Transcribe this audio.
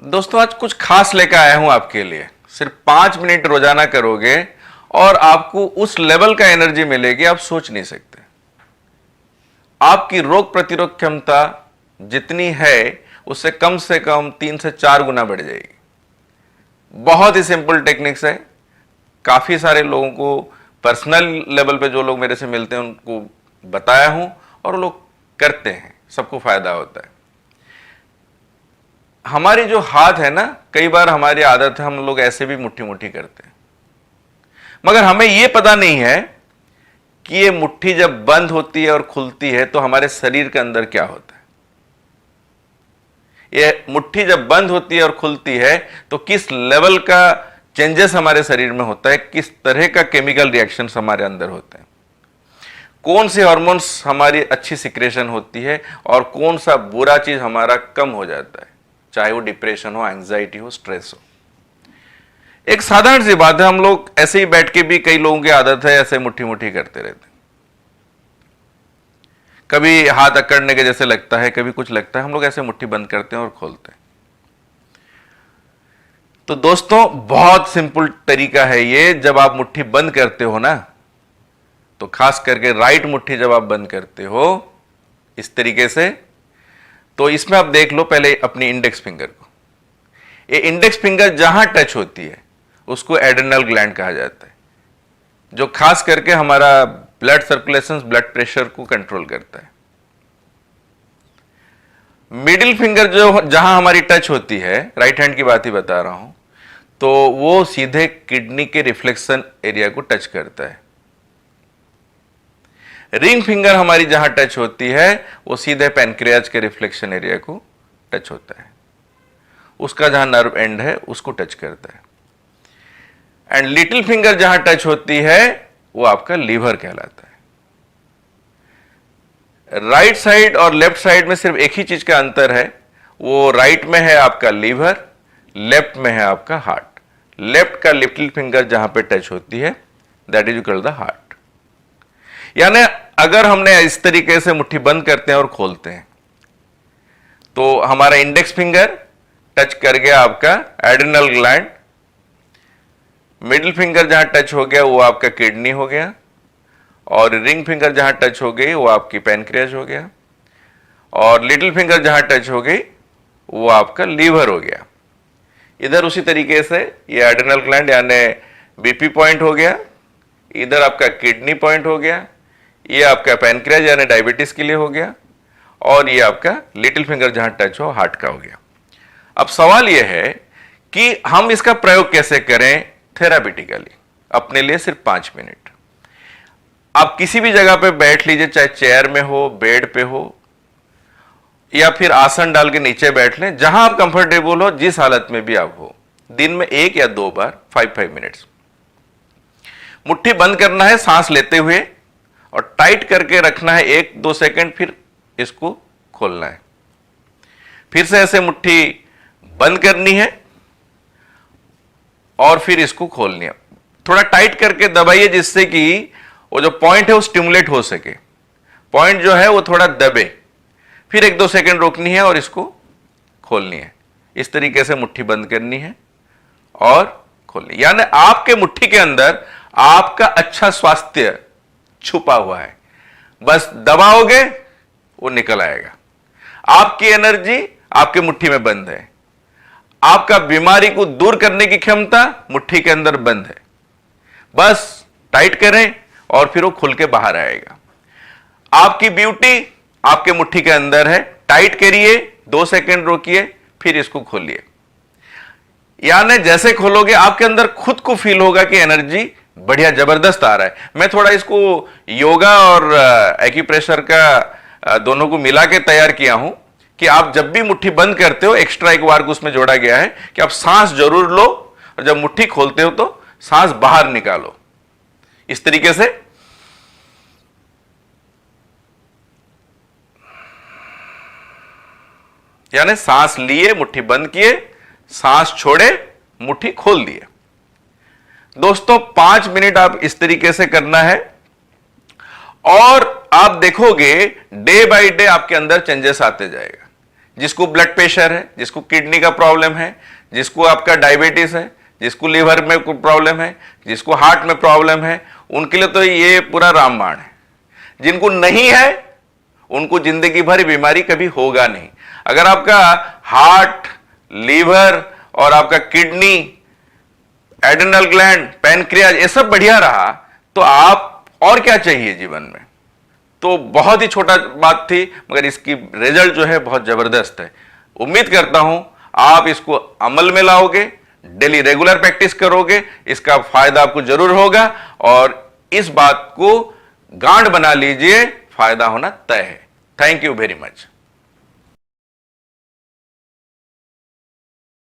दोस्तों आज कुछ खास लेकर आया हूं आपके लिए। सिर्फ 5 मिनट रोजाना करोगे और आपको उस लेवल का एनर्जी मिलेगी आप सोच नहीं सकते। आपकी रोग प्रतिरोध क्षमता जितनी है उससे कम 3 से 4 गुना बढ़ जाएगी। बहुत ही सिंपल टेक्निक्स है। काफी सारे लोगों को पर्सनल लेवल पे जो लोग मेरे से मिलते हैं उनको बताया हूं और वो लोग करते हैं, सबको फायदा होता है। हमारी जो हाथ है ना, कई बार हमारी आदत है हम लोग ऐसे भी मुट्ठी मुट्ठी करते हैं, मगर हमें यह पता नहीं है कि ये मुट्ठी जब बंद होती है और खुलती है तो हमारे शरीर के अंदर क्या होता है। ये मुट्ठी जब बंद होती है और खुलती है तो किस लेवल का चेंजेस हमारे शरीर में होता है, किस तरह का केमिकल रिएक्शंस हमारे अंदर होते हैं, कौन से हार्मोन्स हमारी अच्छी सिक्रेशन होती है और कौन सा बुरा चीज हमारा कम हो जाता है, चाहे वो डिप्रेशन हो, एंजाइटी हो, स्ट्रेस हो। एक साधारण सी बात है, हम लोग ऐसे ही बैठ के भी कई लोगों की आदत है ऐसे मुट्ठी मुट्ठी करते रहते हैं। कभी हाथ अकड़ने के जैसे लगता है, कभी कुछ लगता है, हम लोग ऐसे मुट्ठी बंद करते हैं और खोलते हैं। तो दोस्तों बहुत सिंपल तरीका है ये। जब आप मुट्ठी बंद करते हो ना, तो खास करके राइट मुट्ठी जब आप बंद करते हो इस तरीके से, तो इसमें आप देख लो पहले अपनी इंडेक्स फिंगर को। ये इंडेक्स फिंगर जहां टच होती है उसको एड्रेनल ग्लैंड कहा जाता है, जो खास करके हमारा ब्लड सर्कुलेशन, ब्लड प्रेशर को कंट्रोल करता है। मिडिल फिंगर जो जहां हमारी टच होती है, राइट हैंड की बात ही बता रहा हूं, तो वो सीधे किडनी के रिफ्लेक्शन एरिया को टच करता है। रिंग फिंगर हमारी जहां टच होती है वो सीधे पैनक्रियाज के रिफ्लेक्शन एरिया को टच होता है, उसका जहां नर्व एंड है उसको टच करता है। एंड लिटिल फिंगर जहां टच होती है वो आपका लीवर कहलाता है। राइट साइड और लेफ्ट साइड में सिर्फ एक ही चीज का अंतर है, वो राइट में है आपका लीवर, लेफ्ट में है आपका हार्ट। लेफ्ट का लिटिल फिंगर जहां पे टच होती है that is called the heart. यानी अगर हमने इस तरीके से मुट्ठी बंद करते हैं और खोलते हैं तो हमारा इंडेक्स फिंगर टच कर गया आपका एड्रेनल ग्लैंड, मिडिल फिंगर जहां टच हो गया वो आपका किडनी हो गया, और रिंग फिंगर जहां टच हो गई वो आपकी पैनक्रियाज हो गया, और लिटिल फिंगर जहां टच हो गई वो आपका लीवर हो गया। इधर उसी तरीके से ये एड्रेनल ग्लैंड यानी बीपी पॉइंट हो गया, इधर आपका किडनी पॉइंट हो गया, ये आपका पैनक्रियाज यानी डायबिटीज के लिए हो गया, और ये आपका लिटिल फिंगर जहां टच हो हार्ट का हो गया। अब सवाल यह है कि हम इसका प्रयोग कैसे करें थेरापिटिकली, अपने लिए सिर्फ 5 मिनट। आप किसी भी जगह पे बैठ लीजिए, चाहे चेयर में हो, बेड पे हो, या फिर आसन डाल के नीचे बैठ लें, जहां आप कंफर्टेबल हो, जिस हालत में भी आप हो। दिन में 1 या 2 बार 5 मिनट्स मुट्ठी बंद करना है सांस लेते हुए, और टाइट करके रखना है 1-2 सेकंड, फिर इसको खोलना है। फिर से ऐसे मुट्ठी बंद करनी है और फिर इसको खोलनी है। थोड़ा टाइट करके दबाइए जिससे कि वो जो पॉइंट है वो स्टिमुलेट हो सके, पॉइंट जो है वो थोड़ा दबे। फिर 1-2 सेकंड रोकनी है और इसको खोलनी है। इस तरीके से मुट्ठी बंद करनी है और खोलनी, यानी आपके मुट्ठी के अंदर आपका अच्छा स्वास्थ्य छुपा हुआ है, बस दबाओगे वो निकल आएगा। आपकी एनर्जी आपके मुट्ठी में बंद है, आपका बीमारी को दूर करने की क्षमता मुट्ठी के अंदर बंद है। बस टाइट करें और फिर वो खुल के बाहर आएगा। आपकी ब्यूटी आपके मुट्ठी के अंदर है। टाइट करिए, 2 सेकंड रोकिए, फिर इसको खोलिए। यानी जैसे खोलोगे आपके अंदर खुद को फील होगा कि एनर्जी बढ़िया जबरदस्त आ रहा है। मैं थोड़ा इसको योगा और एक्यूप्रेशर का दोनों को मिला के तैयार किया हूं कि आप जब भी मुट्ठी बंद करते हो, एक्स्ट्रा एक वार्ग उसमें जोड़ा गया है कि आप सांस जरूर लो, और जब मुट्ठी खोलते हो तो सांस बाहर निकालो। इस तरीके से यानी सांस लिए, मुट्ठी बंद किए, सांस छोड़े, मुट्ठी खोल दिए। दोस्तों 5 मिनट आप इस तरीके से करना है और आप देखोगे डे बाय डे आपके अंदर चेंजेस आते जाएगा। जिसको ब्लड प्रेशर है, जिसको किडनी का प्रॉब्लम है, जिसको आपका डायबिटीज है, जिसको लीवर में कोई प्रॉब्लम है, जिसको हार्ट में प्रॉब्लम है, उनके लिए तो ये पूरा रामबाण है। जिनको नहीं है उनको जिंदगी भर बीमारी कभी होगा नहीं। अगर आपका हार्ट, लीवर और आपका किडनी, एड्रिनल ग्लैंड, पैनक्रियाज ये सब बढ़िया रहा तो आप और क्या चाहिए जीवन में। तो बहुत ही छोटा बात थी, मगर इसकी रिजल्ट जो है बहुत जबरदस्त है। उम्मीद करता हूं आप इसको अमल में लाओगे, डेली रेगुलर प्रैक्टिस करोगे, इसका फायदा आपको जरूर होगा। और इस बात को गांठ बना लीजिए, फायदा होना तय है। Thank you very much.